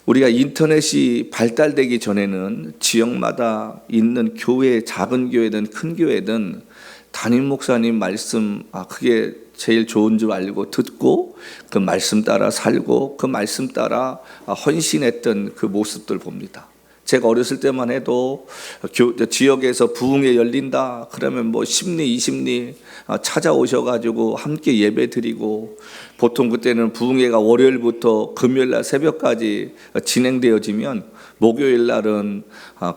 우리가 인터넷이 발달되기 전에는 지역마다 있는 교회, 작은 교회든 큰 교회든 담임 목사님 말씀, 그게 제일 좋은 줄 알고 듣고 그 말씀 따라 살고 그 말씀 따라 헌신했던 그 모습들 봅니다. 제가 어렸을 때만 해도 지역에서 부흥회 열린다 그러면 뭐 10리 20리 찾아오셔가지고 함께 예배 드리고, 보통 그때는 부흥회가 월요일부터 금요일날 새벽까지 진행되어지면 목요일 날은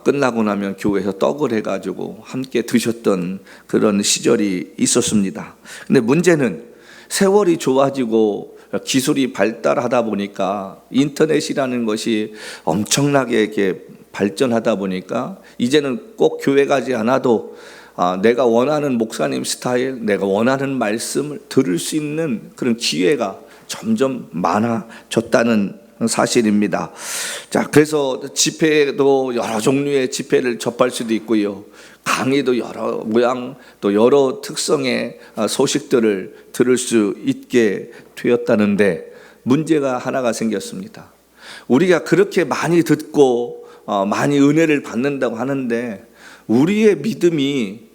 끝나고 나면 교회에서 떡을 해가지고 함께 드셨던 그런 시절이 있었습니다. 근데 문제는 세월이 좋아지고 기술이 발달하다 보니까, 인터넷이라는 것이 엄청나게 이렇게 발전하다 보니까 이제는 꼭 교회 가지 않아도 내가 원하는 목사님 스타일, 내가 원하는 말씀을 들을 수 있는 그런 기회가 점점 많아졌다는 사실입니다. 자, 그래서 집회도 여러 종류의 집회를 접할 수도 있고요. 강의도 여러 모양 또 여러 특성의 소식들을 들을 수 있게 되었다는데, 문제가 하나가 생겼습니다. 우리가 그렇게 많이 듣고 많이 은혜를 받는다고 하는데, 우리의 믿음이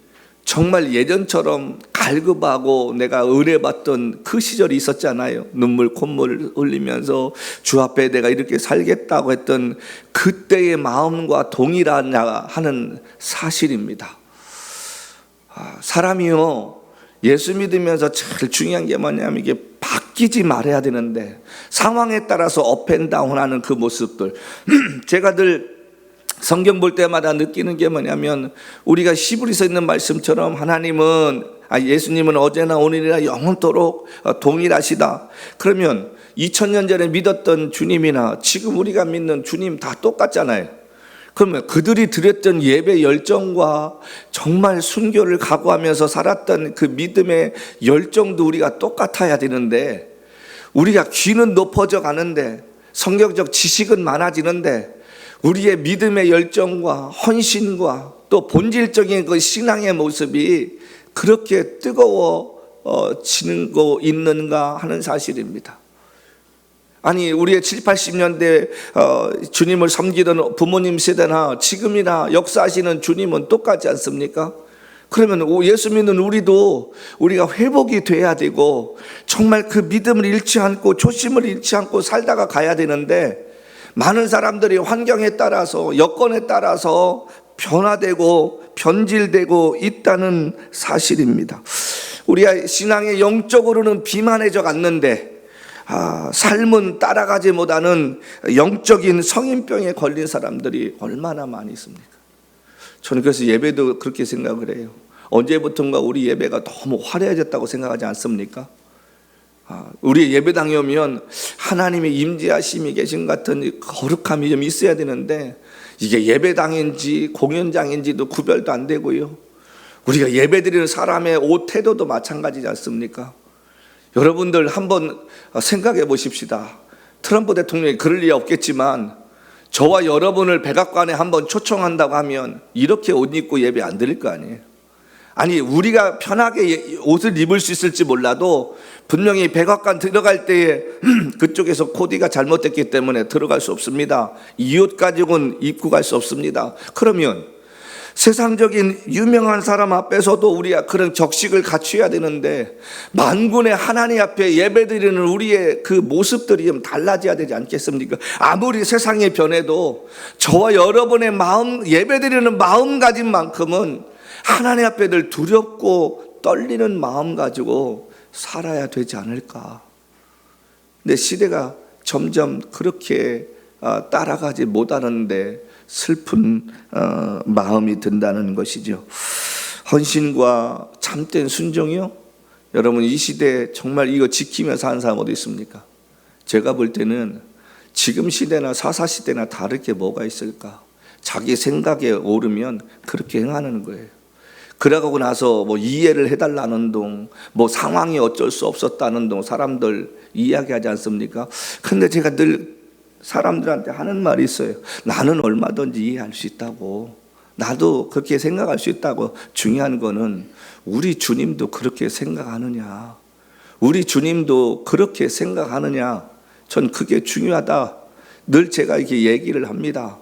정말 예전처럼 갈급하고 내가 은혜 받던 그 시절이 있었잖아요. 눈물 콧물을 흘리면서 주 앞에 내가 이렇게 살겠다고 했던 그때의 마음과 동일하냐 하는 사실입니다. 사람이요, 예수 믿으면서 제일 중요한 게 뭐냐면 이게 바뀌지 말아야 되는데, 상황에 따라서 업앤다운하는 그 모습들 제가 늘 성경 볼 때마다 느끼는 게 뭐냐면, 우리가 히브리서에 있는 말씀처럼 하나님은, 예수님은 어제나 오늘이나 영원토록 동일하시다. 그러면 2000년 전에 믿었던 주님이나 지금 우리가 믿는 주님 다 똑같잖아요. 그러면 그들이 드렸던 예배 열정과 정말 순교를 각오하면서 살았던 그 믿음의 열정도 우리가 똑같아야 되는데, 우리가 귀는 높아져 가는데 성경적 지식은 많아지는데 우리의 믿음의 열정과 헌신과 또 본질적인 그 신앙의 모습이 그렇게 뜨거워지는 거 있는가 하는 사실입니다. 아니, 우리의 7, 80년대 주님을 섬기던 부모님 세대나 지금이나 역사하시는 주님은 똑같지 않습니까? 그러면 예수 믿는 우리가 회복이 돼야 되고, 정말 그 믿음을 잃지 않고 초심을 잃지 않고 살다가 가야 되는데, 많은 사람들이 환경에 따라서 여건에 따라서 변화되고 변질되고 있다는 사실입니다. 우리가 신앙의 영적으로는 비만해져 갔는데 삶은 따라가지 못하는 영적인 성인병에 걸린 사람들이 얼마나 많이 있습니까? 저는 그래서 예배도 그렇게 생각을 해요. 언제부턴가 우리 예배가 너무 화려해졌다고 생각하지 않습니까? 우리 예배당에 오면 하나님의 임재하심이 계신 같은 거룩함이 좀 있어야 되는데, 이게 예배당인지 공연장인지도 구별도 안 되고요. 우리가 예배드리는 사람의 옷 태도도 마찬가지지 않습니까? 여러분들 한번 생각해 보십시다. 트럼프 대통령이 그럴 리 없겠지만 저와 여러분을 백악관에 한번 초청한다고 하면 이렇게 옷 입고 예배 안 드릴 거 아니에요. 아니, 우리가 편하게 옷을 입을 수 있을지 몰라도 분명히 백악관 들어갈 때에 그쪽에서 코디가 잘못됐기 때문에 들어갈 수 없습니다. 이 옷 가지고는 입고 갈 수 없습니다. 그러면 세상적인 유명한 사람 앞에서도 우리가 그런 적식을 갖춰야 되는데, 만군의 하나님 앞에 예배드리는 우리의 그 모습들이 좀 달라져야 되지 않겠습니까? 아무리 세상이 변해도 저와 여러분의 마음, 예배드리는 마음가짐만큼은 하나님 앞에 늘 두렵고 떨리는 마음 가지고 살아야 되지 않을까. 근데 시대가 점점 그렇게 따라가지 못하는데 슬픈 마음이 든다는 것이죠. 헌신과 참된 순종이요? 여러분, 이 시대에 정말 이거 지키며 사는 사람 어디 있습니까? 제가 볼 때는 지금 시대나 사사시대나 다를 게 뭐가 있을까? 자기 생각에 오르면 그렇게 행하는 거예요. 그러고 나서 뭐 이해를 해달라는 둥, 뭐 상황이 어쩔 수 없었다는 둥 사람들 이야기하지 않습니까? 근데 제가 늘 사람들한테 하는 말이 있어요. 나는 얼마든지 이해할 수 있다고, 나도 그렇게 생각할 수 있다고. 중요한 거는 우리 주님도 그렇게 생각하느냐, 우리 주님도 그렇게 생각하느냐, 전 그게 중요하다. 늘 제가 이렇게 얘기를 합니다.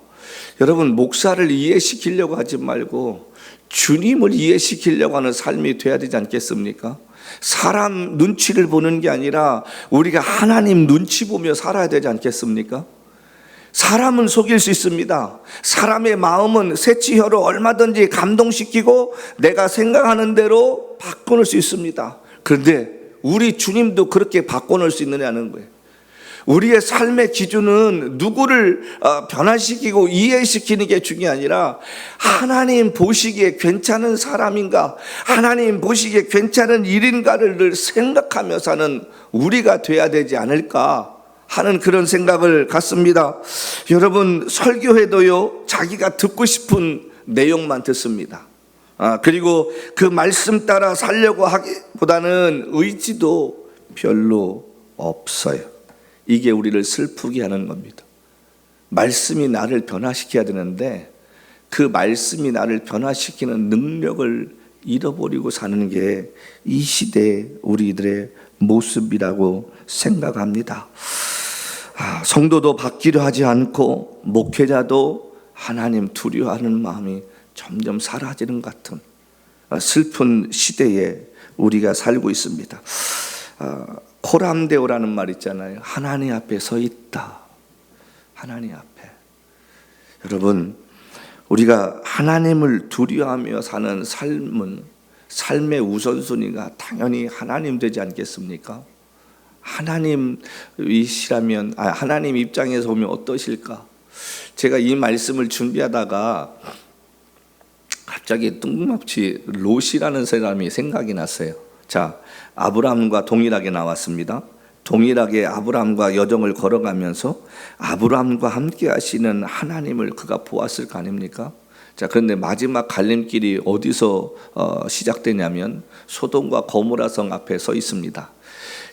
여러분, 목사를 이해시키려고 하지 말고 주님을 이해시키려고 하는 삶이 돼야 되지 않겠습니까? 사람 눈치를 보는 게 아니라 우리가 하나님 눈치 보며 살아야 되지 않겠습니까? 사람은 속일 수 있습니다. 사람의 마음은 새치혀로 얼마든지 감동시키고 내가 생각하는 대로 바꿔놓을 수 있습니다. 그런데 우리 주님도 그렇게 바꿔놓을 수 있느냐는 거예요. 우리의 삶의 기준은 누구를 변화시키고 이해시키는 게 중요한 게 아니라 하나님 보시기에 괜찮은 사람인가, 하나님 보시기에 괜찮은 일인가를 늘 생각하며 사는 우리가 돼야 되지 않을까 하는 그런 생각을 갖습니다. 여러분, 설교해도요, 자기가 듣고 싶은 내용만 듣습니다. 그리고 그 말씀 따라 살려고 하기보다는 의지도 별로 없어요. 이게 우리를 슬프게 하는 겁니다. 말씀이 나를 변화시켜야 되는데 그 말씀이 나를 변화시키는 능력을 잃어버리고 사는 게 이 시대의 우리들의 모습이라고 생각합니다. 성도도 바뀌려 하지 않고 목회자도 하나님 두려워하는 마음이 점점 사라지는 것 같은 슬픈 시대에 우리가 살고 있습니다. 코람데오라는 말 있잖아요. 하나님 앞에 서 있다. 하나님 앞에. 여러분, 우리가 하나님을 두려워하며 사는 삶은 삶의 우선순위가 당연히 하나님 되지 않겠습니까? 하나님이시라면, 하나님 입장에서 보면 어떠실까? 제가 이 말씀을 준비하다가 갑자기 뜬금없이 롯이라는 사람이 생각이 났어요. 자, 아브라함과 동일하게 나왔습니다. 동일하게 아브라함과 여정을 걸어가면서 아브라함과 함께 하시는 하나님을 그가 보았을 거 아닙니까? 자, 그런데 마지막 갈림길이 어디서 시작되냐면 소돔과 고모라 성 앞에 서 있습니다.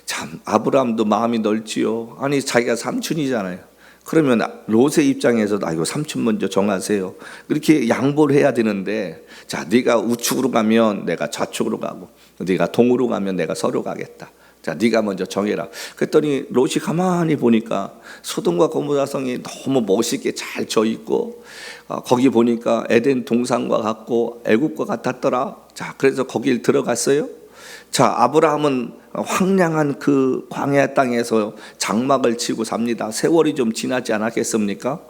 참, 아브라함도 마음이 넓지요. 아니, 자기가 삼촌이잖아요. 그러면 롯의 입장에서도 이거 삼촌 먼저 정하세요. 그렇게 양보를 해야 되는데, 자, 네가 우측으로 가면 내가 좌측으로 가고, 네가 동으로 가면 내가 서로 가겠다. 자, 네가 먼저 정해라. 그랬더니 롯이 가만히 보니까 소돔과 고모라 성이 너무 멋있게 잘 져 있고, 거기 보니까 에덴 동산과 같고 애국과 같았더라. 자, 그래서 거길 들어갔어요. 자, 아브라함은 황량한 그 광야 땅에서 장막을 치고 삽니다. 세월이 좀 지나지 않았겠습니까?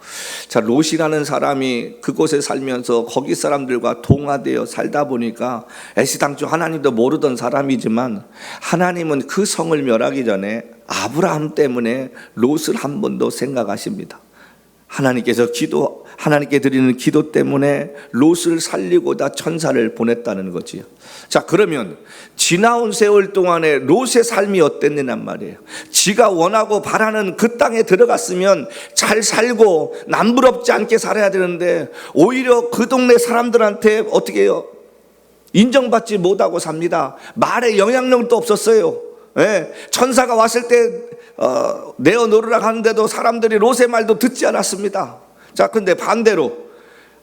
자, 롯이라는 사람이 그곳에 살면서 거기 사람들과 동화되어 살다 보니까 애시당초 하나님도 모르던 사람이지만 하나님은 그 성을 멸하기 전에 아브라함 때문에 롯을 한 번 더 생각하십니다. 하나님께 드리는 기도 때문에 롯을 살리고자 천사를 보냈다는 거지요. 자, 그러면 지나온 세월 동안에 롯의 삶이 어땠느냐 말이에요. 지가 원하고 바라는 그 땅에 들어갔으면 잘 살고 남부럽지 않게 살아야 되는데 오히려 그 동네 사람들한테 어떻게 해요? 인정받지 못하고 삽니다. 말에 영향력도 없었어요. 예, 천사가 왔을 때 내어놓으라 하는데도 사람들이 롯의 말도 듣지 않았습니다. 자, 근데 반대로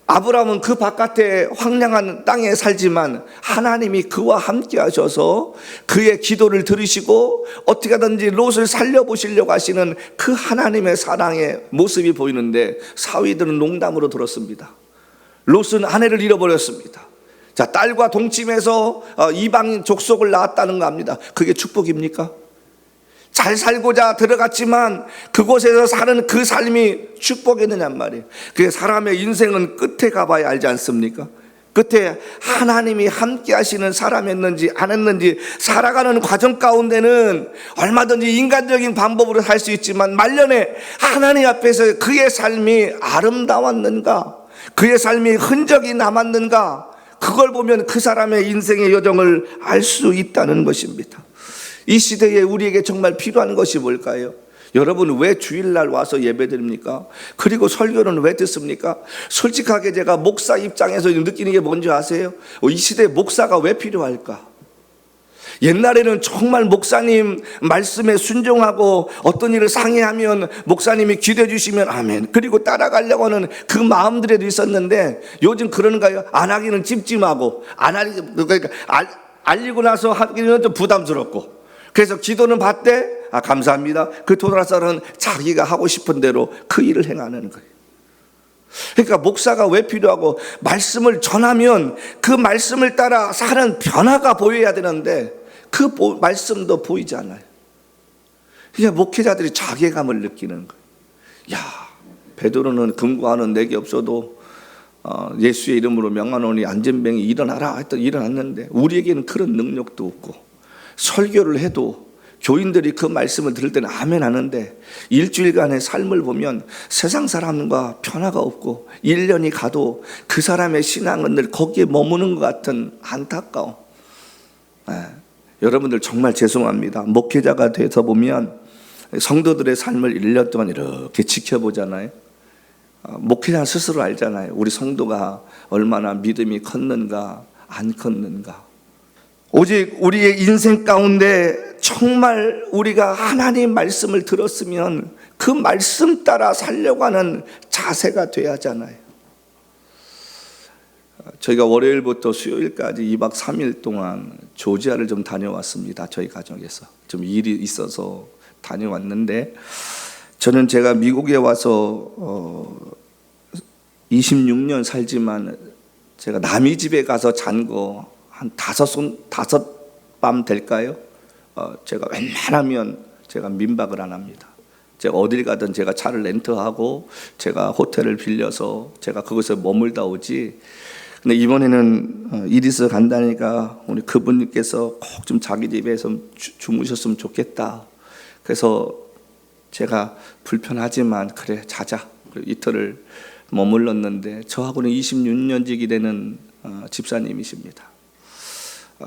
아브라함은 그 바깥에 황량한 땅에 살지만 하나님이 그와 함께 하셔서 그의 기도를 들으시고 어떻게 하든지 롯을 살려보시려고 하시는 그 하나님의 사랑의 모습이 보이는데 사위들은 농담으로 들었습니다. 롯은 아내를 잃어버렸습니다. 자, 딸과 동침해서 이방인 족속을 낳았다는 거 압니다. 그게 축복입니까? 잘 살고자 들어갔지만 그곳에서 사는 그 삶이 축복이느냔 말이에요. 그게 사람의 인생은 끝에 가봐야 알지 않습니까? 끝에 하나님이 함께 하시는 사람이었는지 안 했는지 살아가는 과정 가운데는 얼마든지 인간적인 방법으로 살 수 있지만 말년에 하나님 앞에서 그의 삶이 아름다웠는가, 그의 삶이 흔적이 남았는가, 그걸 보면 그 사람의 인생의 여정을 알 수 있다는 것입니다. 이 시대에 우리에게 정말 필요한 것이 뭘까요? 여러분, 왜 주일날 와서 예배드립니까? 그리고 설교는 왜 듣습니까? 솔직하게 제가 목사 입장에서 느끼는 게 뭔지 아세요? 이 시대에 목사가 왜 필요할까? 옛날에는 정말 목사님 말씀에 순종하고 어떤 일을 상의하면 목사님이 기도해 주시면 아멘, 그리고 따라가려고 하는 그 마음들에도 있었는데 요즘 그런가요? 안 하기는 찜찜하고, 그러니까 알리고 나서 하기는 좀 부담스럽고, 그래서 기도는 받되 감사합니다. 그 돌아서는 자기가 하고 싶은 대로 그 일을 행하는 거예요. 그러니까 목사가 왜 필요하고, 말씀을 전하면 그 말씀을 따라 사는 변화가 보여야 되는데 그 말씀도 보이지 않아요. 그러니까 목회자들이 자괴감을 느끼는 거예요. 야, 베드로는 금고하는 내게 없어도 예수의 이름으로 명하노니 안전병이 일어나라 했더니 일어났는데 우리에게는 그런 능력도 없고, 설교를 해도 교인들이 그 말씀을 들을 때는 아멘 하는데 일주일간의 삶을 보면 세상 사람과 변화가 없고 1년이 가도 그 사람의 신앙은 늘 거기에 머무는 것 같은 안타까움. 여러분들 정말 죄송합니다. 목회자가 돼서 보면 성도들의 삶을 1년 동안 이렇게 지켜보잖아요. 목회자 스스로 알잖아요. 우리 성도가 얼마나 믿음이 컸는가 안 컸는가. 오직 우리의 인생 가운데 정말 우리가 하나님 말씀을 들었으면 그 말씀 따라 살려고 하는 자세가 돼야 하잖아요. 저희가 월요일부터 수요일까지 2박 3일 동안 조지아를 좀 다녀왔습니다. 저희 가정에서 좀 일이 있어서 다녀왔는데, 저는 제가 미국에 와서 26년 살지만 제가 남의 집에 가서 잔 거 한 5밤 될까요? 제가 웬만하면 제가 민박을 안 합니다. 제가 어딜 가든 제가 차를 렌트하고 제가 호텔을 빌려서 제가 거기서 머물다 오지. 근데 이번에는 일이 있어 간다니까 우리 그분께서 꼭 좀 자기 집에서 주무셨으면 좋겠다. 그래서 제가 불편하지만 그래 자자. 이틀을 머물렀는데 저하고는 26년직이 되는 집사님이십니다.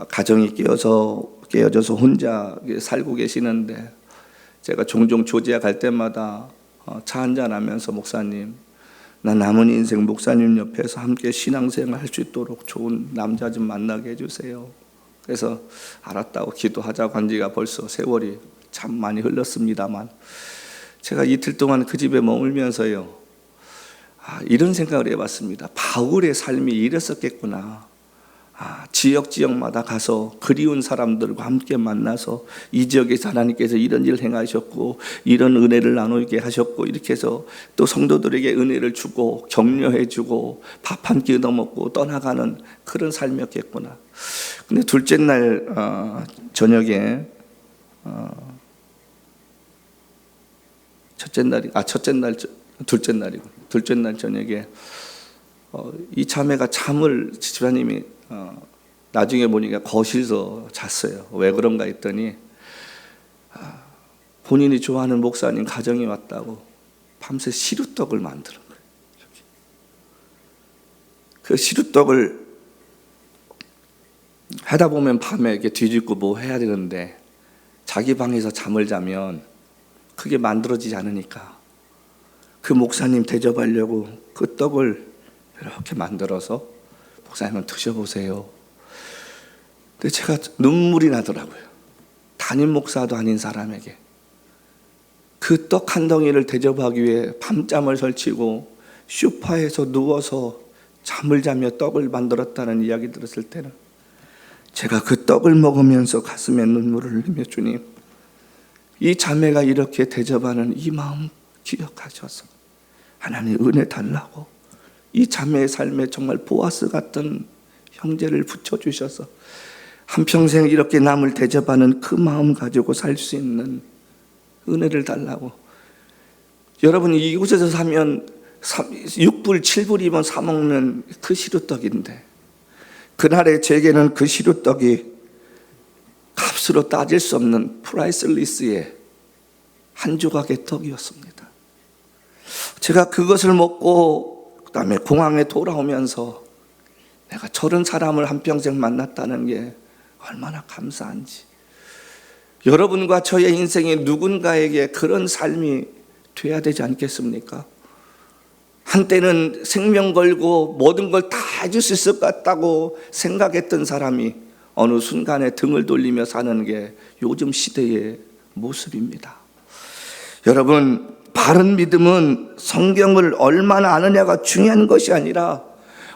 가정이 깨어져서 혼자 살고 계시는데 제가 종종 조지아 갈 때마다 차 한잔 하면서, 목사님, 나 남은 인생 목사님 옆에서 함께 신앙생활 할 수 있도록 좋은 남자 좀 만나게 해주세요. 그래서 알았다고 기도하자고 한 지가 벌써 세월이 참 많이 흘렀습니다만, 제가 이틀 동안 그 집에 머물면서요, 이런 생각을 해봤습니다. 바울의 삶이 이랬었겠구나. 지역마다 가서 그리운 사람들과 함께 만나서 이 지역에서 하나님께서 이런 일을 행하셨고 이런 은혜를 나누게 하셨고, 이렇게 해서 또 성도들에게 은혜를 주고 격려해 주고 밥 한 끼 얻어먹고 떠나가는 그런 삶이었겠구나. 근데 둘째 날 저녁에 둘째 날 저녁에 이 자매가 잠을, 집사님이 나중에 보니까 거실에서 잤어요. 왜 그런가 했더니 본인이 좋아하는 목사님 가정에 왔다고 밤새 시루떡을 만드는 거예요. 그 시루떡을 하다 보면 밤에 이렇게 뒤집고 뭐 해야 되는데 자기 방에서 잠을 자면 그게 만들어지지 않으니까 그 목사님 대접하려고 그 떡을 이렇게 만들어서, 목사님은 드셔보세요. 근데 제가 눈물이 나더라고요. 담임 목사도 아닌 사람에게 그 떡 한 덩이를 대접하기 위해 밤잠을 설치고 소파에서 누워서 잠을 자며 떡을 만들었다는 이야기 들었을 때는 제가 그 떡을 먹으면서 가슴에 눈물을 흘리며, 주님, 이 자매가 이렇게 대접하는 이 마음 기억하셔서 하나님 은혜 달라고 이 자매의 삶에 정말 보아스 같은 형제를 붙여주셔서 한평생 이렇게 남을 대접하는 그 마음 가지고 살 수 있는 은혜를 달라고. 여러분이 이곳에서 사면 6불 7불이면 사 먹는 그 시루떡인데, 그날의 제게는 그 시루떡이 값으로 따질 수 없는 프라이슬리스의 한 조각의 떡이었습니다. 제가 그것을 먹고 그다음에 공항에 돌아오면서 내가 저런 사람을 한평생 만났다는 게 얼마나 감사한지, 여러분과 저의 인생에 누군가에게 그런 삶이 돼야 되지 않겠습니까? 한때는 생명 걸고 모든 걸 다 해줄 수 있을 것 같다고 생각했던 사람이 어느 순간에 등을 돌리며 사는 게 요즘 시대의 모습입니다. 여러분, 바른 믿음은 성경을 얼마나 아느냐가 중요한 것이 아니라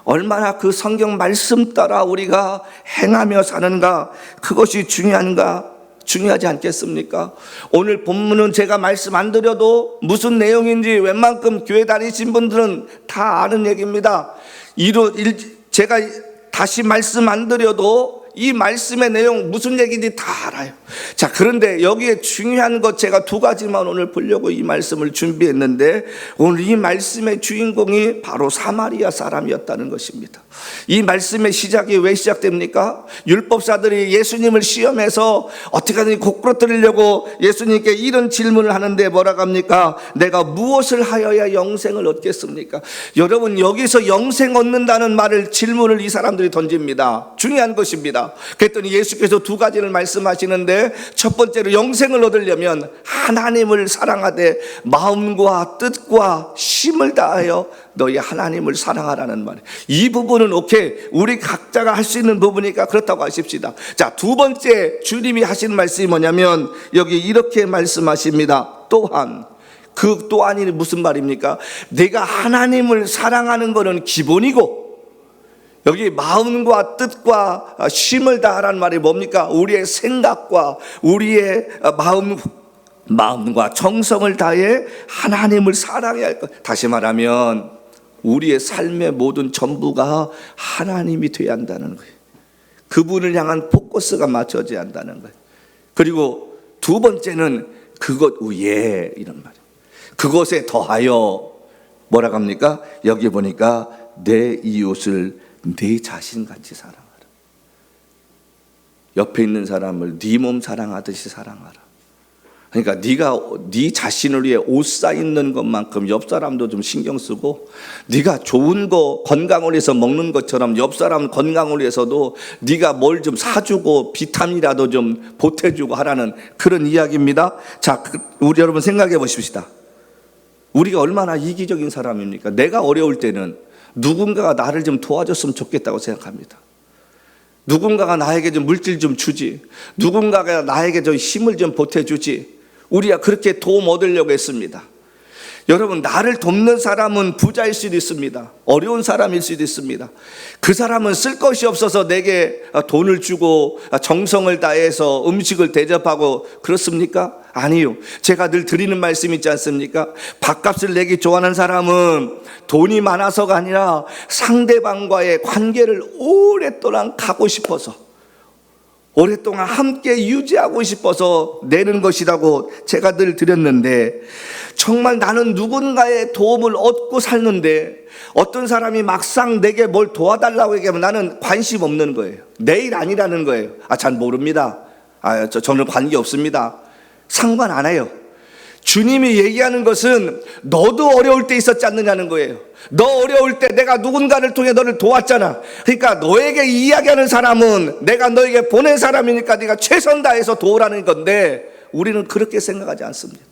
얼마나 그 성경 말씀 따라 우리가 행하며 사는가, 그것이 중요하지 않겠습니까? 오늘 본문은 제가 말씀 안 드려도 무슨 내용인지 웬만큼 교회 다니신 분들은 다 아는 얘기입니다. 제가 다시 말씀 안 드려도 이 말씀의 내용 무슨 얘기인지 다 알아요. 자, 그런데 여기에 중요한 것 제가 두 가지만 오늘 보려고 이 말씀을 준비했는데, 오늘 이 말씀의 주인공이 바로 사마리아 사람이었다는 것입니다. 이 말씀의 시작이 왜 시작됩니까? 율법사들이 예수님을 시험해서 어떻게든 고꾸라뜨리려고 예수님께 이런 질문을 하는데 뭐라고 합니까? 내가 무엇을 하여야 영생을 얻겠습니까? 여러분, 여기서 영생 얻는다는 말을 질문을 이 사람들이 던집니다. 중요한 것입니다. 그랬더니 예수께서 두 가지를 말씀하시는데, 첫 번째로 영생을 얻으려면 하나님을 사랑하되 마음과 뜻과 힘을 다하여 너희 하나님을 사랑하라는 말이에요. 이 부분은 오케이, 우리 각자가 할 수 있는 부분이니까 그렇다고 하십시다. 자, 두 번째 주님이 하신 말씀이 뭐냐면 여기 이렇게 말씀하십니다. 또한, 그 또한이 무슨 말입니까? 내가 하나님을 사랑하는 것은 기본이고, 여기 마음과 뜻과 힘을 다하라는 말이 뭡니까? 우리의 생각과 우리의 마음과 정성을 다해 하나님을 사랑해야 할 것. 다시 말하면 우리의 삶의 모든 전부가 하나님이 되어야 한다는 거예요. 그분을 향한 포커스가 맞춰져야 한다는 거예요. 그리고 두 번째는 그것 위에, 이런 말이에요. 그것에 더하여 뭐라고 합니까? 여기 보니까 내 이웃을 내 자신같이 사랑하라. 옆에 있는 사람을 네 몸 사랑하듯이 사랑하라. 그러니까 네가 네 자신을 위해 옷 사 입는 것만큼 옆 사람도 좀 신경 쓰고, 네가 좋은 거 건강을 위해서 먹는 것처럼 옆 사람 건강을 위해서도 네가 뭘 좀 사주고 비타민이라도 좀 보태주고 하라는 그런 이야기입니다. 자, 우리 여러분 생각해 보십시다. 우리가 얼마나 이기적인 사람입니까? 내가 어려울 때는 누군가가 나를 좀 도와줬으면 좋겠다고 생각합니다. 누군가가 나에게 좀 물질 좀 주지, 누군가가 나에게 좀 힘을 좀 보태주지, 우리가 그렇게 도움 얻으려고 했습니다. 여러분, 나를 돕는 사람은 부자일 수도 있습니다. 어려운 사람일 수도 있습니다. 그 사람은 쓸 것이 없어서 내게 돈을 주고 정성을 다해서 음식을 대접하고 그렇습니까? 아니요. 제가 늘 드리는 말씀 있지 않습니까? 밥값을 내기 좋아하는 사람은 돈이 많아서가 아니라 상대방과의 관계를 오랫동안 가고 싶어서, 오랫동안 함께 유지하고 싶어서 내는 것이라고 제가 늘 드렸는데, 정말 나는 누군가의 도움을 얻고 살는데 어떤 사람이 막상 내게 뭘 도와달라고 얘기하면 나는 관심 없는 거예요. 내 일 아니라는 거예요. 잘 모릅니다. 저는 관계 없습니다. 상관 안 해요. 주님이 얘기하는 것은 너도 어려울 때 있었지 않느냐는 거예요. 너 어려울 때 내가 누군가를 통해 너를 도왔잖아. 그러니까 너에게 이야기하는 사람은 내가 너에게 보낸 사람이니까 네가 최선 다해서 도우라는 건데, 우리는 그렇게 생각하지 않습니다.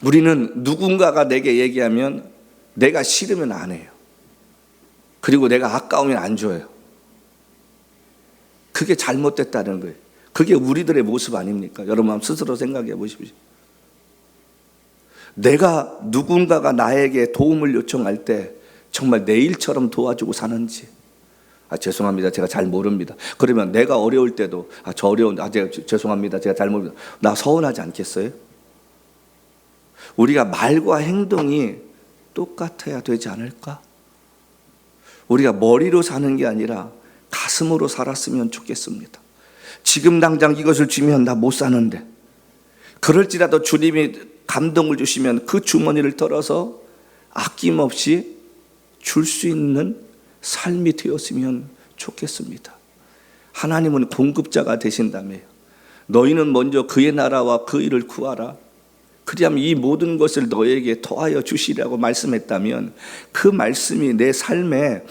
우리는 누군가가 내게 얘기하면 내가 싫으면 안 해요. 그리고 내가 아까우면 안 줘요. 그게 잘못됐다는 거예요. 그게 우리들의 모습 아닙니까? 여러분 한번 스스로 생각해 보십시오. 내가 누군가가 나에게 도움을 요청할 때 정말 내 일처럼 도와주고 사는지. 죄송합니다, 제가 잘 모릅니다. 그러면 내가 어려울 때도 저 어려운데 제가 죄송합니다, 제가 잘 모릅니다. 나 서운하지 않겠어요? 우리가 말과 행동이 똑같아야 되지 않을까? 우리가 머리로 사는 게 아니라 가슴으로 살았으면 좋겠습니다. 지금 당장 이것을 주면 나 못 사는데, 그럴지라도 주님이 감동을 주시면 그 주머니를 털어서 아낌없이 줄 수 있는 삶이 되었으면 좋겠습니다. 하나님은 공급자가 되신다며요. 너희는 먼저 그의 나라와 그 일을 구하라. 그리하면 이 모든 것을 너에게 더하여 주시라고 말씀했다면, 그 말씀이 내 삶에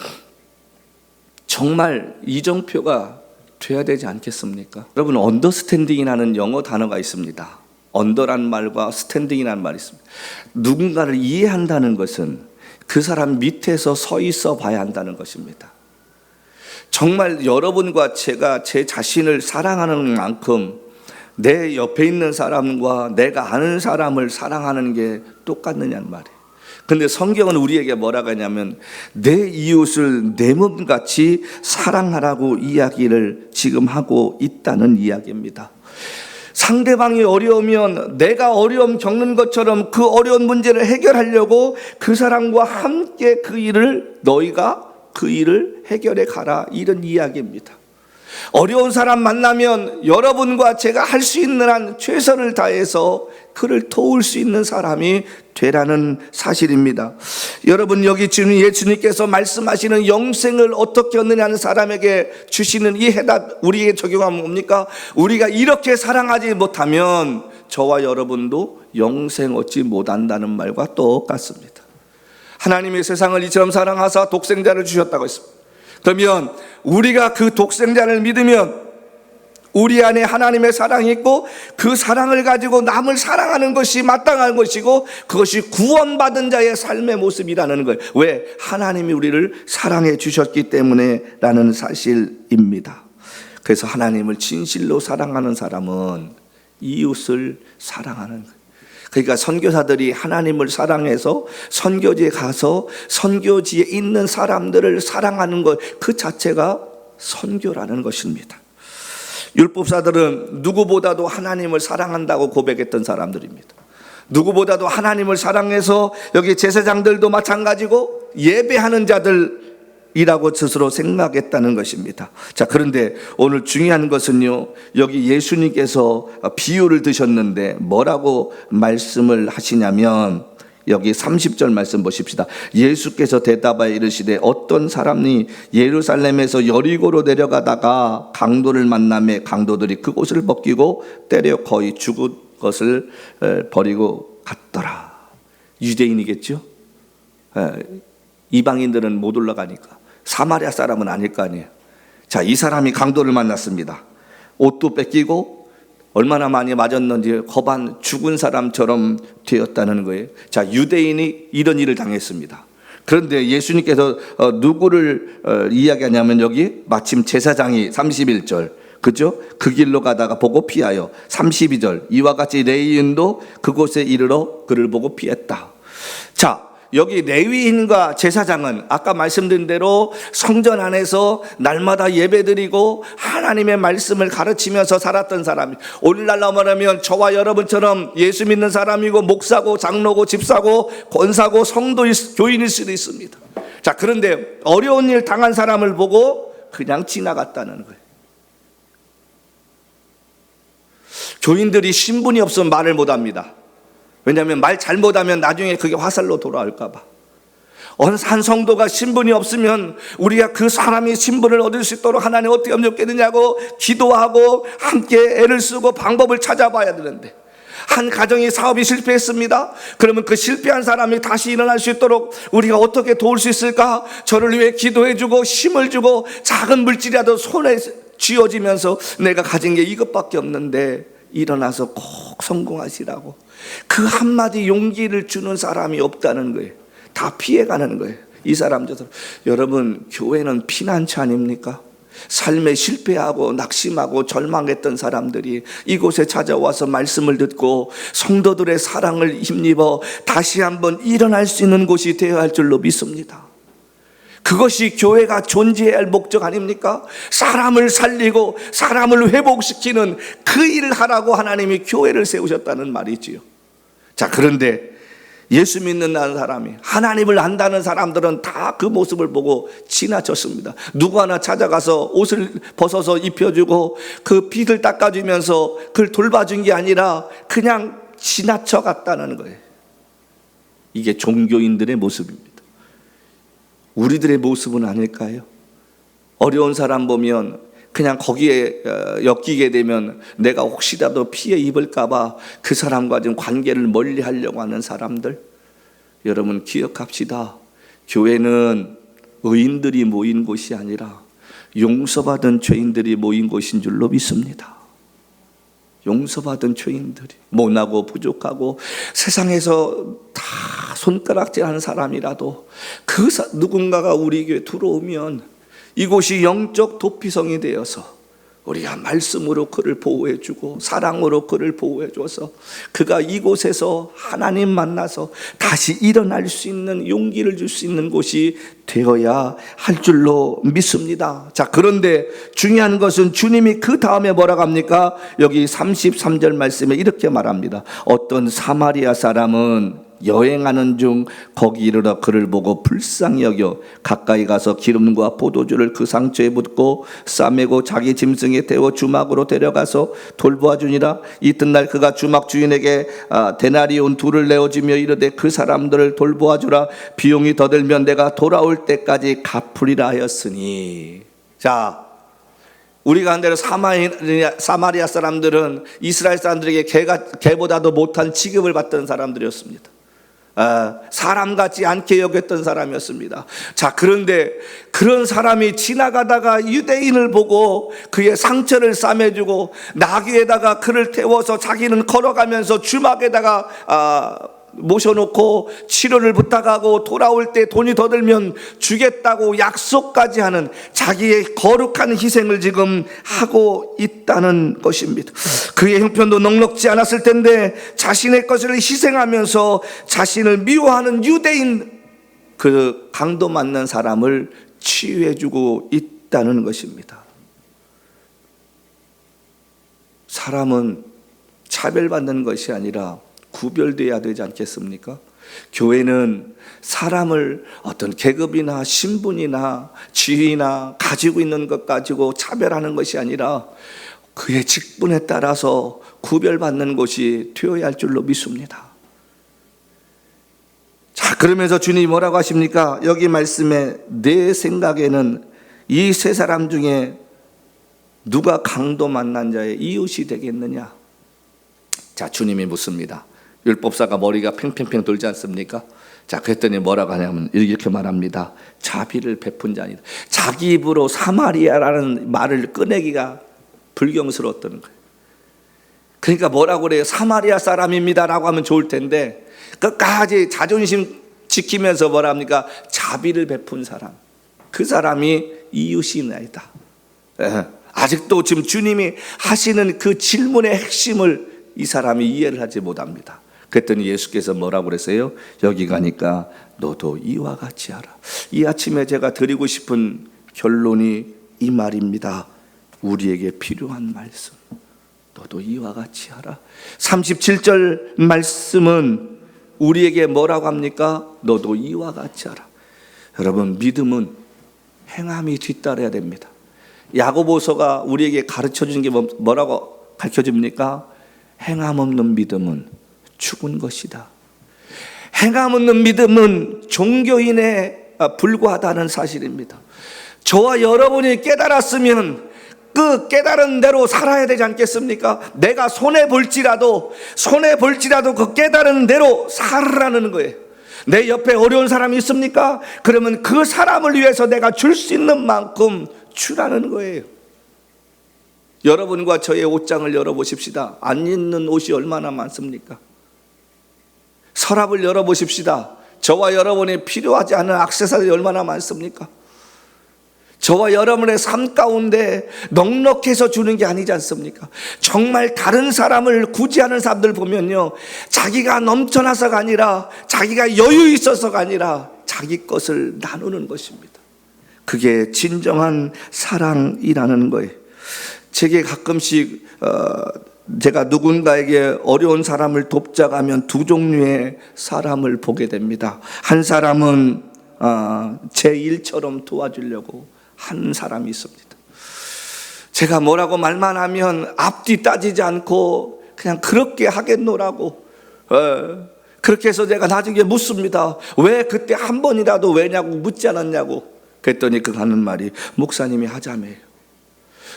정말 이정표가 돼야 되지 않겠습니까? 여러분, 언더스탠딩이라는 영어 단어가 있습니다. 언더란 말과 스탠딩이라는 말이 있습니다. 누군가를 이해한다는 것은 그 사람 밑에서 서 있어 봐야 한다는 것입니다. 정말 여러분과 제가 제 자신을 사랑하는 만큼 내 옆에 있는 사람과 내가 아는 사람을 사랑하는 게 똑같느냐는 말이에요. 근데 성경은 우리에게 뭐라고 하냐면 내 이웃을 내 몸같이 사랑하라고 이야기를 지금 하고 있다는 이야기입니다. 상대방이 어려우면 내가 어려움 겪는 것처럼 그 어려운 문제를 해결하려고 그 사람과 함께 너희가 그 일을 해결해 가라, 이런 이야기입니다. 어려운 사람 만나면 여러분과 제가 할 수 있는 한 최선을 다해서 그를 도울 수 있는 사람이 되라는 사실입니다. 여러분, 여기 지금 예수님께서 말씀하시는 영생을 어떻게 얻느냐는 사람에게 주시는 이 해답, 우리에게 적용하면 뭡니까? 우리가 이렇게 사랑하지 못하면 저와 여러분도 영생 얻지 못한다는 말과 똑같습니다. 하나님이 세상을 이처럼 사랑하사 독생자를 주셨다고 했습니다. 그러면 우리가 그 독생자를 믿으면 우리 안에 하나님의 사랑이 있고 그 사랑을 가지고 남을 사랑하는 것이 마땅한 것이고 그것이 구원받은 자의 삶의 모습이라는 거예요. 왜? 하나님이 우리를 사랑해 주셨기 때문에 라는 사실입니다. 그래서 하나님을 진실로 사랑하는 사람은 이웃을 사랑하는 거예요. 그러니까 선교사들이 하나님을 사랑해서 선교지에 가서 선교지에 있는 사람들을 사랑하는 것, 그 자체가 선교라는 것입니다. 율법사들은 누구보다도 하나님을 사랑한다고 고백했던 사람들입니다. 누구보다도 하나님을 사랑해서 여기 제사장들도 마찬가지고 예배하는 자들이라고 스스로 생각했다는 것입니다. 자, 그런데 오늘 중요한 것은요, 여기 예수님께서 비유를 드셨는데 뭐라고 말씀을 하시냐면 여기 30절 말씀 보십시다. 예수께서 대답하여 이르시되 어떤 사람이 예루살렘에서 여리고로 내려가다가 강도를 만나매 강도들이 그곳을 벗기고 때려 거의 죽은 것을 버리고 갔더라. 유대인이겠죠? 이방인들은 못 올라가니까. 사마리아 사람은 아닐 거 아니에요. 자, 이 사람이 강도를 만났습니다. 옷도 뺏기고 얼마나 많이 맞았는지 거반 죽은 사람처럼 되었다는 거예요. 자, 유대인이 이런 일을 당했습니다. 그런데 예수님께서 누구를 이야기하냐면 여기 마침 제사장이 31절, 그죠? 그 길로 가다가 보고 피하여 32절, 이와 같이 레위인도 그곳에 이르러 그를 보고 피했다. 자, 여기 레위인과 제사장은 아까 말씀드린 대로 성전 안에서 날마다 예배드리고 하나님의 말씀을 가르치면서 살았던 사람이, 오늘날로 말하면 저와 여러분처럼 예수 믿는 사람이고 목사고 장로고 집사고 권사고 성도 교인일 수도 있습니다. 자, 그런데 어려운 일 당한 사람을 보고 그냥 지나갔다는 거예요. 교인들이 신분이 없으면 말을 못합니다. 왜냐하면 말 잘못하면 나중에 그게 화살로 돌아올까 봐. 한 성도가 신분이 없으면 우리가 그 사람이 신분을 얻을 수 있도록 하나님 어떻게 하면 좋겠느냐고 기도하고 함께 애를 쓰고 방법을 찾아봐야 되는데, 한 가정이 사업이 실패했습니다. 그러면 그 실패한 사람이 다시 일어날 수 있도록 우리가 어떻게 도울 수 있을까? 저를 위해 기도해주고 힘을 주고 작은 물질이라도 손에 쥐어지면서 내가 가진 게 이것밖에 없는데 일어나서 꼭 성공하시라고 그 한마디 용기를 주는 사람이 없다는 거예요. 다 피해가는 거예요. 이 사람들은. 여러분, 교회는 피난처 아닙니까? 삶에 실패하고 낙심하고 절망했던 사람들이 이곳에 찾아와서 말씀을 듣고 성도들의 사랑을 힘입어 다시 한번 일어날 수 있는 곳이 되어야 할 줄로 믿습니다. 그것이 교회가 존재해야 할 목적 아닙니까? 사람을 살리고 사람을 회복시키는 그 일을 하라고 하나님이 교회를 세우셨다는 말이지요. 자, 그런데 예수 믿는 사람이, 하나님을 안다는 사람들은 다 그 모습을 보고 지나쳤습니다. 누구 하나 찾아가서 옷을 벗어서 입혀주고 그 핏을 닦아주면서 그를 돌봐준 게 아니라 그냥 지나쳐 갔다는 거예요. 이게 종교인들의 모습입니다. 우리들의 모습은 아닐까요? 어려운 사람 보면 그냥 거기에 엮이게 되면 내가 혹시라도 피해 입을까 봐 그 사람과 좀 관계를 멀리 하려고 하는 사람들, 여러분 기억합시다. 교회는 의인들이 모인 곳이 아니라 용서받은 죄인들이 모인 곳인 줄로 믿습니다. 용서받은 죄인들이, 못나고 부족하고 세상에서 다 손가락질하는 사람이라도 그 누군가가 우리 교회에 들어오면 이곳이 영적 도피성이 되어서 우리가 말씀으로 그를 보호해주고 사랑으로 그를 보호해줘서 그가 이곳에서 하나님 만나서 다시 일어날 수 있는 용기를 줄 수 있는 곳이 되어야 할 줄로 믿습니다. 자, 그런데 중요한 것은 주님이 그 다음에 뭐라고 합니까? 여기 33절 말씀에 이렇게 말합니다. 어떤 사마리아 사람은 여행하는 중 거기 이르러 그를 보고 불쌍히 여겨 가까이 가서 기름과 포도주를 그 상처에 붓고 싸매고 자기 짐승에 태워 주막으로 데려가서 돌보아 주니라. 이튿날 그가 주막 주인에게 데나리온 2를 내어주며 이르되 그 사람들을 돌보아 주라. 비용이 더 들면 내가 돌아올 때까지 갚으리라 하였으니. 자, 우리가 한 대로 사마리아 사람들은 이스라엘 사람들에게 개보다도 못한 취급을 받던 사람들이었습니다. 사람 같지 않게 여겼던 사람이었습니다. 자, 그런데 그런 사람이 지나가다가 유대인을 보고 그의 상처를 싸매주고 나귀에다가 그를 태워서 자기는 걸어가면서 주막에다가 모셔놓고 치료를 부탁하고 돌아올 때 돈이 더 들면 주겠다고 약속까지 하는 자기의 거룩한 희생을 지금 하고 있다는 것입니다. 그의 형편도 넉넉지 않았을 텐데 자신의 것을 희생하면서 자신을 미워하는 유대인 그 강도 맞는 사람을 치유해주고 있다는 것입니다. 사람은 차별받는 것이 아니라 구별되어야 되지 않겠습니까? 교회는 사람을 어떤 계급이나 신분이나 지위나 가지고 있는 것 가지고 차별하는 것이 아니라 그의 직분에 따라서 구별받는 곳이 되어야 할 줄로 믿습니다. 자, 그러면서 주님이 뭐라고 하십니까? 여기 말씀에 내 생각에는 이 세 사람 중에 누가 강도 만난 자의 이웃이 되겠느냐? 자, 주님이 묻습니다. 율법사가 머리가 팽팽팽 돌지 않습니까? 자, 그랬더니 뭐라고 하냐면 이렇게 말합니다. 자비를 베푼 자니다. 자기 입으로 사마리아라는 말을 꺼내기가 불경스러웠던 거예요. 그러니까 뭐라고 그래요? 사마리아 사람입니다라고 하면 좋을 텐데 끝까지 자존심 지키면서 뭐라 합니까? 자비를 베푼 사람, 그 사람이 이웃이나이다. 아직도 지금 주님이 하시는 그 질문의 핵심을 이 사람이 이해를 하지 못합니다. 그랬더니 예수께서 뭐라고 그랬어요? 여기 가니까 너도 이와 같이 하라. 이 아침에 제가 드리고 싶은 결론이 이 말입니다. 우리에게 필요한 말씀, 너도 이와 같이 하라. 37절 말씀은 우리에게 뭐라고 합니까? 너도 이와 같이 하라. 여러분, 믿음은 행함이 뒤따라야 됩니다. 야고보서가 우리에게 가르쳐 주는 게 뭐라고 가르쳐 줍니까? 행함 없는 믿음은 죽은 것이다. 행함 없는 믿음은 종교인에 불과하다는 사실입니다. 저와 여러분이 깨달았으면 그 깨달은 대로 살아야 되지 않겠습니까? 내가 손해볼지라도 그 깨달은 대로 살으라는 거예요. 내 옆에 어려운 사람이 있습니까? 그러면 그 사람을 위해서 내가 줄 수 있는 만큼 주라는 거예요. 여러분과 저의 옷장을 열어보십시다. 안 입는 옷이 얼마나 많습니까? 서랍을 열어보십시다. 저와 여러분이 필요하지 않은 액세서리 얼마나 많습니까? 저와 여러분의 삶 가운데 넉넉해서 주는 게 아니지 않습니까? 정말 다른 사람을 구제하는 사람들 보면요, 자기가 넘쳐나서가 아니라, 자기가 여유 있어서가 아니라 자기 것을 나누는 것입니다. 그게 진정한 사랑이라는 거예요. 제게 가끔씩 제가 누군가에게 어려운 사람을 돕자고 하면 두 종류의 사람을 보게 됩니다. 한 사람은 제 일처럼 도와주려고 한 사람이 있습니다. 제가 뭐라고 말만 하면 앞뒤 따지지 않고 그냥 그렇게 하겠노라고, 그렇게 해서 제가 나중에 묻습니다. 왜 그때 한 번이라도 왜냐고 묻지 않았냐고. 그랬더니 그 하는 말이 목사님이 하자매요.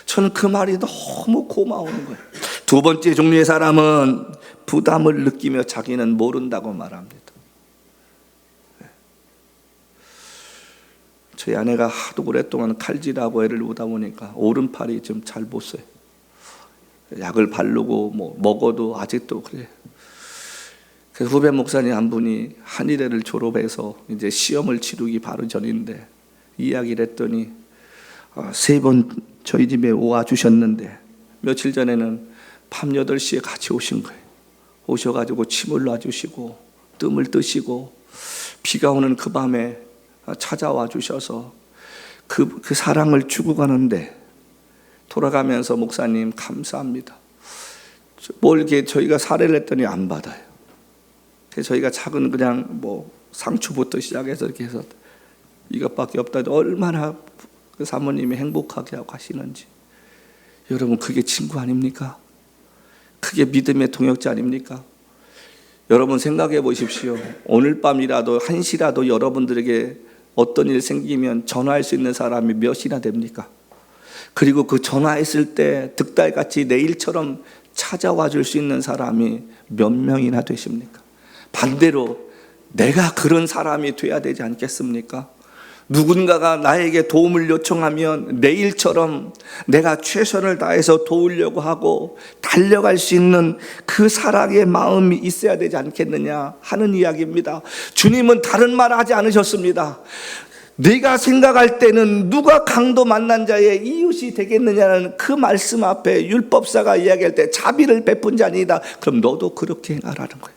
저는 그 말이 너무 고마운 거예요. 두 번째 종류의 사람은 부담을 느끼며 자기는 모른다고 말합니다. 저희 아내가 하도 오랫동안 칼질하고 애를 보다 보니까 오른팔이 좀 잘 못 써요. 약을 바르고 먹어도 아직도 그래요. 그래서 후배 목사님 한 분이 한의대를 졸업해서 이제 시험을 치르기 바로 전인데 이야기를 했더니 3번 저희 집에 와 주셨는데 며칠 전에는 밤 8시에 같이 오신 거예요. 오셔가지고 침을 놔주시고 뜸을 뜨시고 비가 오는 그 밤에 찾아와 주셔서 그 사랑을 주고 가는데, 돌아가면서 목사님 감사합니다. 뭘 이렇게 저희가 사례를 했더니 안 받아요. 그래서 저희가 작은 그냥 뭐 상추부터 시작해서 이렇게 해서 이것밖에 없다 해도 얼마나 그 사모님이 행복하게 하고 하시는지. 여러분, 그게 친구 아닙니까? 그게 믿음의 동역자 아닙니까? 여러분 생각해 보십시오. 오늘 밤이라도 1시라도 여러분들에게 어떤 일 생기면 전화할 수 있는 사람이 몇이나 됩니까? 그리고 그 전화했을 때 득달같이 내일처럼 찾아와 줄 수 있는 사람이 몇 명이나 되십니까? 반대로 내가 그런 사람이 돼야 되지 않겠습니까? 누군가가 나에게 도움을 요청하면 내일처럼 내가 최선을 다해서 도우려고 하고 달려갈 수 있는 그 사랑의 마음이 있어야 되지 않겠느냐 하는 이야기입니다. 주님은 다른 말 하지 않으셨습니다. 네가 생각할 때는 누가 강도 만난 자의 이웃이 되겠느냐는 그 말씀 앞에 율법사가 이야기할 때 자비를 베푼 자니이다. 그럼 너도 그렇게 행하라는 거예요.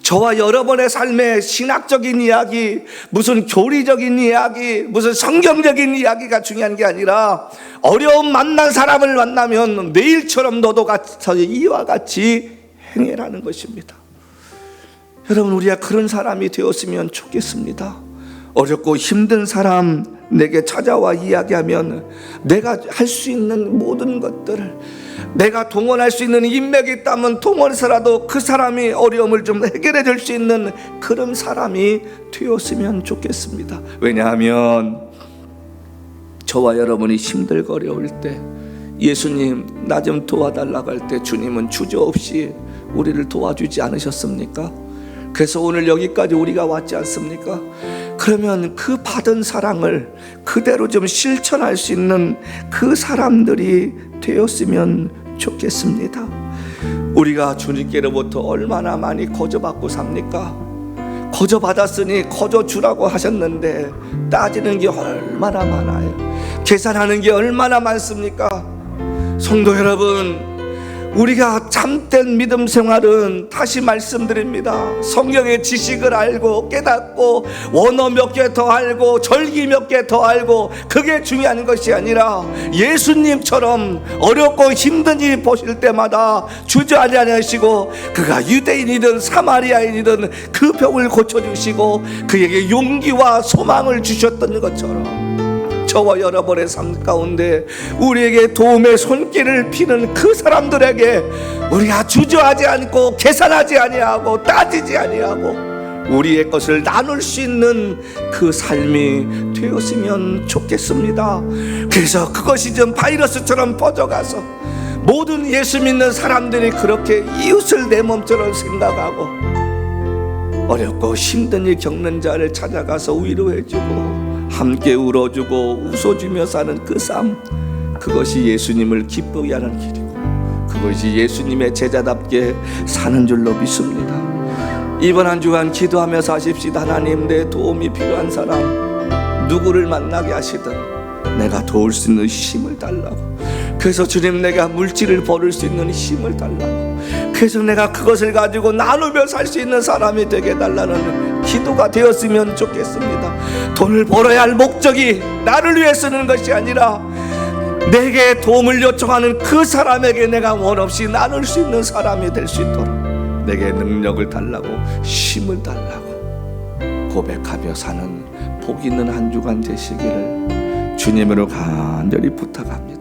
저와 여러분의 삶의 신학적인 이야기, 무슨 교리적인 이야기, 무슨 성경적인 이야기가 중요한 게 아니라 어려움 만난 사람을 만나면 내일처럼 너도 이와 같이 행해라는 것입니다. 여러분, 우리가 그런 사람이 되었으면 좋겠습니다. 어렵고 힘든 사람 내게 찾아와 이야기하면 내가 할 수 있는 모든 것들을, 내가 동원할 수 있는 인맥이 있다면 동원해서라도 그 사람이 어려움을 좀 해결해 줄 수 있는 그런 사람이 되었으면 좋겠습니다. 왜냐하면 저와 여러분이 힘들고 어려울 때, 예수님 나 좀 도와달라고 할 때 주님은 주저없이 우리를 도와주지 않으셨습니까? 그래서 오늘 여기까지 우리가 왔지 않습니까? 그러면 그 받은 사랑을 그대로 좀 실천할 수 있는 그 사람들이 되었으면 좋겠습니다. 우리가 주님께로부터 얼마나 많이 거저받고 삽니까? 거저받았으니 거저주라고 하셨는데 따지는 게 얼마나 많아요. 계산하는 게 얼마나 많습니까? 성도 여러분, 우리가 참된 믿음 생활은, 다시 말씀드립니다, 성경의 지식을 알고 깨닫고 원어 몇 개 더 알고 절기 몇 개 더 알고 그게 중요한 것이 아니라 예수님처럼 어렵고 힘든 일 보실 때마다 주저하지 않으시고 그가 유대인이든 사마리아인이든 그 병을 고쳐주시고 그에게 용기와 소망을 주셨던 것처럼 저와 여러분의 삶 가운데 우리에게 도움의 손길을 피는 그 사람들에게 우리가 주저하지 않고 계산하지 아니하고 따지지 아니하고 우리의 것을 나눌 수 있는 그 삶이 되었으면 좋겠습니다. 그래서 그것이 좀 바이러스처럼 퍼져가서 모든 예수 믿는 사람들이 그렇게 이웃을 내 몸처럼 생각하고 어렵고 힘든 일 겪는 자를 찾아가서 위로해주고 함께 울어주고 웃어주며 사는 그 삶, 그것이 예수님을 기쁘게 하는 길이고 그것이 예수님의 제자답게 사는 줄로 믿습니다. 이번 한 주간 기도하며 사십시다. 하나님, 내 도움이 필요한 사람 누구를 만나게 하시든 내가 도울 수 있는 힘을 달라고. 그래서 주님, 내가 물질을 벌을 수 있는 힘을 달라고. 그래서 내가 그것을 가지고 나누며 살 수 있는 사람이 되게 해달라는 기도가 되었으면 좋겠습니다. 돈을 벌어야 할 목적이 나를 위해 쓰는 것이 아니라 내게 도움을 요청하는 그 사람에게 내가 원없이 나눌 수 있는 사람이 될 수 있도록 내게 능력을 달라고, 힘을 달라고 고백하며 사는 복 있는 한 주간 되시기를 주님으로 간절히 부탁합니다.